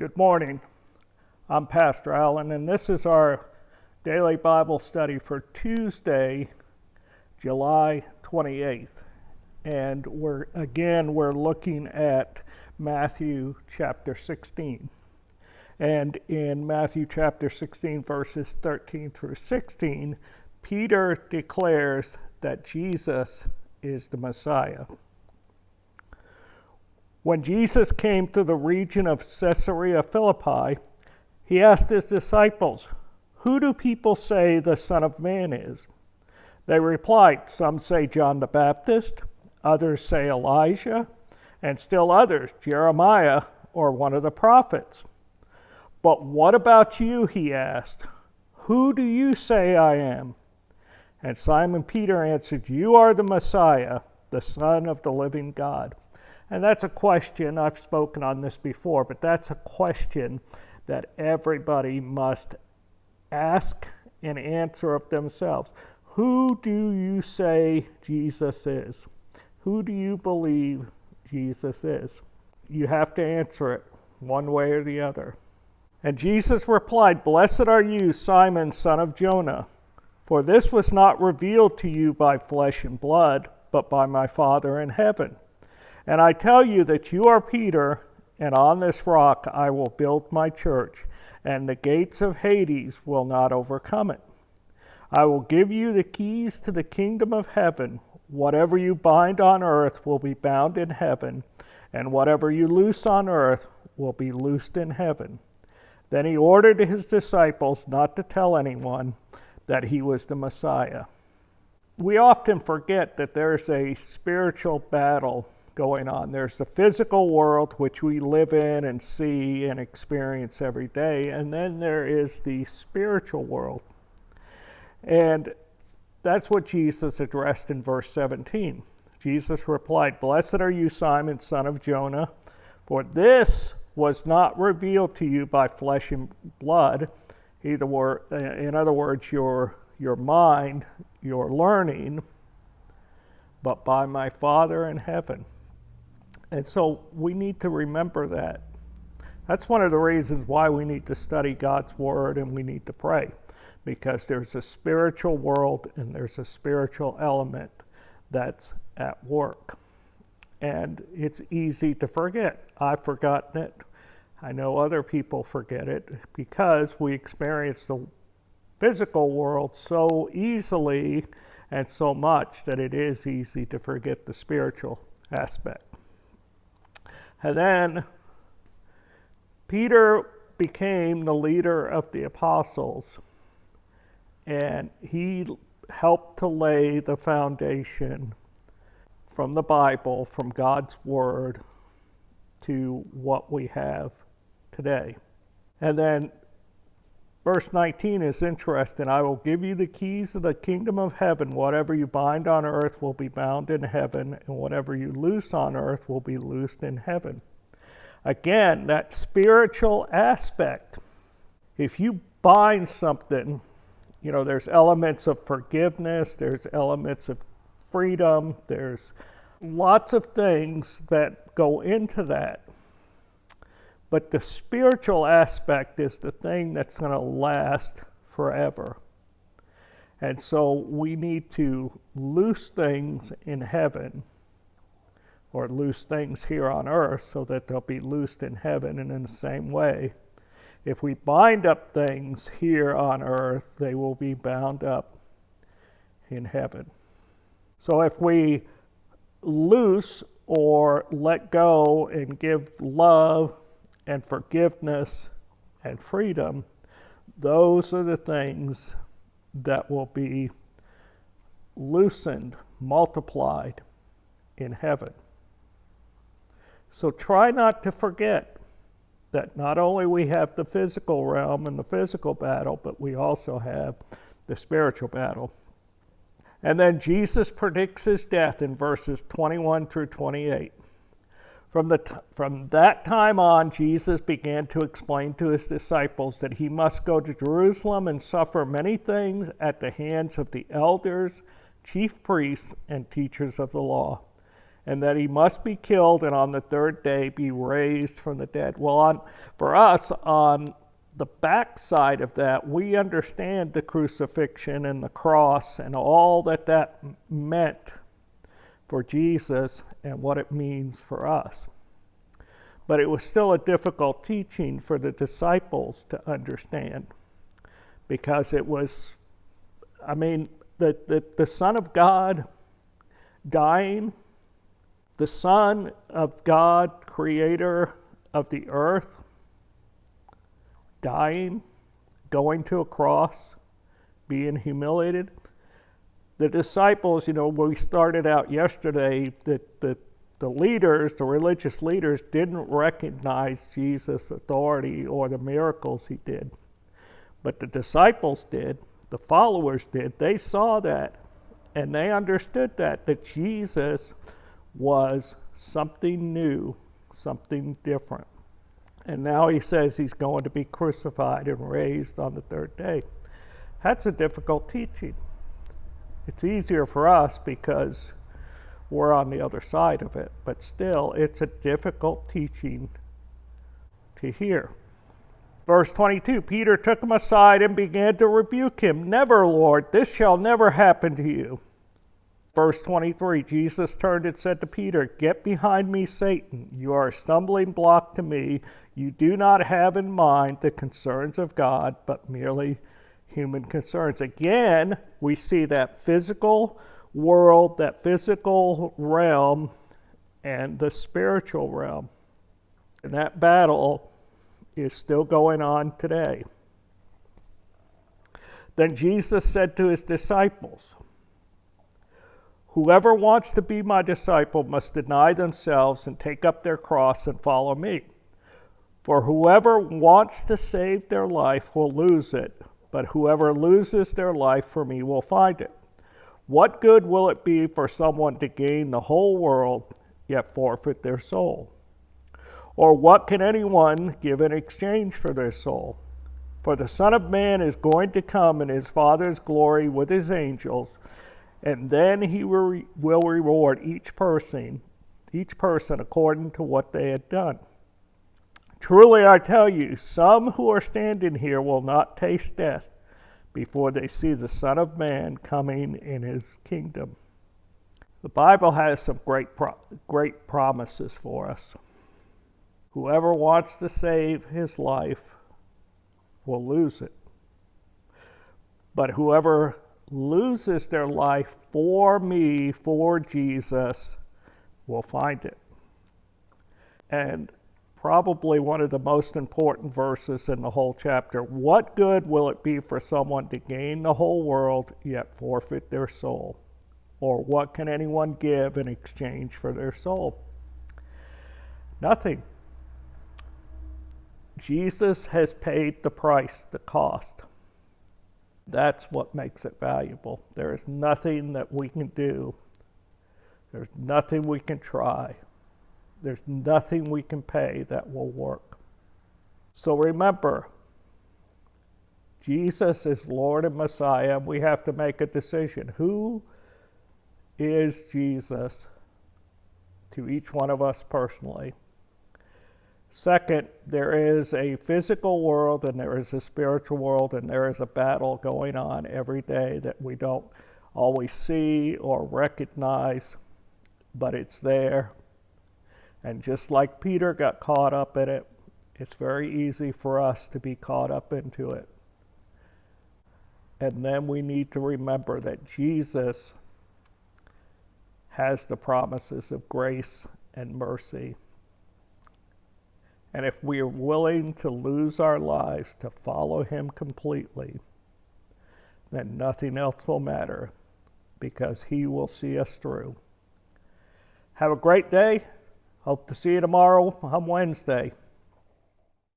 Good morning. I'm Pastor Allen, and this is our daily Bible study for Tuesday, July 28th. And we're looking at Matthew chapter 16. And in Matthew chapter 16, verses 13 through 16, Peter declares that Jesus is the Messiah. When Jesus came to the region of Caesarea Philippi, he asked his disciples, "Who do people say the Son of Man is?" They replied, "Some say John the Baptist, others say Elijah, and still others, Jeremiah or one of the prophets." "But what about you?" he asked. "Who do you say I am?" And Simon Peter answered, "You are the Messiah, the Son of the living God." And that's a question, I've spoken on this before, but that's a question that everybody must ask and answer of themselves. Who do you say Jesus is? Who do you believe Jesus is? You have to answer it one way or the other. And Jesus replied, "Blessed are you, Simon, son of Jonah, for this was not revealed to you by flesh and blood, but by my Father in heaven. And I tell you that you are Peter, and on this rock I will build my church, and the gates of Hades will not overcome it. I will give you the keys to the kingdom of heaven. Whatever you bind on earth will be bound in heaven, and whatever you loose on earth will be loosed in heaven." Then he ordered his disciples not to tell anyone that he was the Messiah. We often forget that there's a spiritual battle going on. There's the physical world, which we live in and see and experience every day, and then there is the spiritual world. And that's what Jesus addressed in verse 17. Jesus replied, "Blessed are you, Simon, son of Jonah, for this was not revealed to you by flesh and blood." In other words, your mind, your learning, but by my Father in heaven. And so we need to remember that. That's one of the reasons why we need to study God's Word and we need to pray, because there's a spiritual world and there's a spiritual element that's at work. And it's easy to forget. I've forgotten it. I know other people forget it because we experience the physical world so easily and so much that it is easy to forget the spiritual aspect. And then Peter became the leader of the apostles, and he helped to lay the foundation from the Bible, from God's Word, to what we have today. And then verse 19 is interesting. "I will give you the keys of the kingdom of heaven. Whatever you bind on earth will be bound in heaven, and whatever you loose on earth will be loosed in heaven." Again, that spiritual aspect. If you bind something, there's elements of forgiveness, there's elements of freedom, there's lots of things that go into that. But the spiritual aspect is the thing that's going to last forever. And so we need to loose things in heaven, or loose things here on earth so that they'll be loosed in heaven. And in the same way, if we bind up things here on earth, they will be bound up in heaven. So if we loose or let go and give love and forgiveness and freedom, those are the things that will be loosened, multiplied in heaven. So try not to forget that not only we have the physical realm and the physical battle, but we also have the spiritual battle. And then Jesus predicts his death in verses 21 through 28. From that time on, Jesus began to explain to his disciples that he must go to Jerusalem and suffer many things at the hands of the elders, chief priests, and teachers of the law, and that he must be killed and on the third day be raised from the dead. Well, for us, on the backside of that, we understand the crucifixion and the cross and all that meant for Jesus and what it means for us. But it was still a difficult teaching for the disciples to understand, because it was, the Son of God dying, the Son of God, creator of the earth, dying, going to a cross, being humiliated. The disciples, when we started out yesterday, the leaders, the religious leaders, didn't recognize Jesus' authority or the miracles he did. But the disciples did, the followers did. They saw that, and they understood that Jesus was something new, something different. And now he says he's going to be crucified and raised on the third day. That's a difficult teaching. It's easier for us because we're on the other side of it, but still, it's a difficult teaching to hear. Verse 22, Peter took him aside and began to rebuke him. Never, Lord, this shall never happen to you. Verse 23, Jesus turned and said to Peter, Get behind me, Satan. You are a stumbling block to me. You do not have in mind the concerns of God, but merely human concerns. Again, we see that physical world, that physical realm, and the spiritual realm. And that battle is still going on today. Then Jesus said to his disciples, Whoever wants to be my disciple must deny themselves and take up their cross and follow me. For whoever wants to save their life will lose it, but whoever loses their life for me will find it. What good will it be for someone to gain the whole world, yet forfeit their soul? Or what can anyone give in exchange for their soul? For the Son of Man is going to come in his Father's glory with his angels, and then he will reward each person according to what they had done. Truly I tell you, some who are standing here will not taste death before they see the Son of Man coming in his kingdom. The Bible has some great promises for us. Whoever wants to save his life will lose it. But whoever loses their life for me, for Jesus, will find it. And probably one of the most important verses in the whole chapter. What good will it be for someone to gain the whole world, yet forfeit their soul? Or what can anyone give in exchange for their soul? Nothing. Jesus has paid the price, the cost. That's what makes it valuable. There is nothing that we can do. There's nothing we can try. There's nothing we can pay that will work. So remember, Jesus is Lord and Messiah. We have to make a decision. Who is Jesus to each one of us personally? Second, there is a physical world and there is a spiritual world, and there is a battle going on every day that we don't always see or recognize, but it's there. And just like Peter got caught up in it, it's very easy for us to be caught up into it. And then we need to remember that Jesus has the promises of grace and mercy. And if we are willing to lose our lives to follow him completely, then nothing else will matter, because he will see us through. Have a great day. Hope to see you tomorrow on Wednesday.